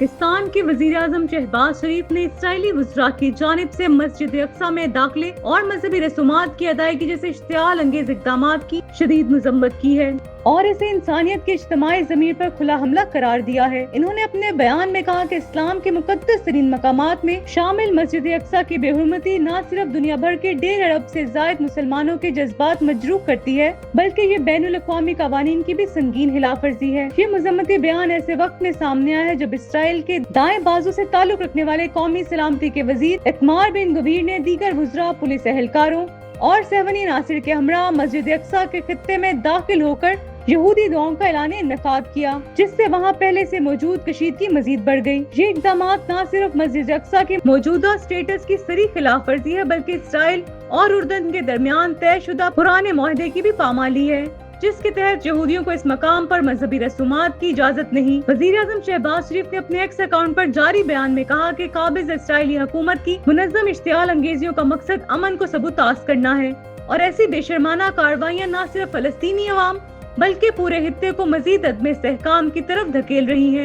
पाकिस्तान के वजीर आजम शहबाज शरीफ ने इसराइली वज़रा की जानिब से मस्जिद अक्सा में दाखिले और मजहबी रसूमात की अदायगी जैसे इश्तियाल अंगेज इक़दामात की शदीद मज़म्मत की है और इसे इंसानियत के इज्तिमाई ज़मीर पर खुला हमला करार दिया है। इन्होंने अपने बयान में कहा कि इस्लाम के मुक़द्दस तरीन मकामात में शामिल मस्जिद अक्सा की बेहुरमती न सिर्फ दुनिया भर के 1.5 अरब से ज़ायद मुसलमानों के जज्बात मजरूह करती है, बल्कि ये बैनुल अक़वामी क़वानीन की भी संगीन खिलाफ वर्जी है। ये मज़म्मती बयान ऐसे वक्त में सामने आया है जब इसराइल के दाएं बाजू से ताल्लुक रखने वाले कौमी सलामती के वजीर इतमार बिन गवीर ने दीगर वज़रा, पुलिस एहलकारों और सहवनी नासिर के हमरा मस्जिद अक्सा के खित्ते में दाखिल होकर यहूदी दुआओं का ऐलान इन्नेकाद किया, जिससे वहाँ पहले से मौजूद कशीदगी मजीद बढ़ गई। ये इक़दामात न सिर्फ मस्जिद अक्सा के मौजूदा स्टेटस की सरी खिलाफ वर्जी है, बल्कि इसराइल और उर्दन के दरमियान तयशुदा पुराने मुआहदे की भी पामाली है, जिसके तहत यहूदियों को इस मकाम पर मजहबी रसूमात की इजाजत नहीं। वजीर आजम शहबाज शरीफ ने अपने एक्स अकाउंट पर जारी बयान में कहा कि काबिज इसराइली हुकूमत की मुनज़्ज़म इश्तियाल अंगेजियों का मकसद अमन को सबूतास करना है और ऐसी बेशर्माना कार्रवाइयाँ न सिर्फ फलस्तीनी अवाम बल्कि पूरे हित्ते को मजीद अदम इस्तेहकाम की तरफ धकेल रही हैं।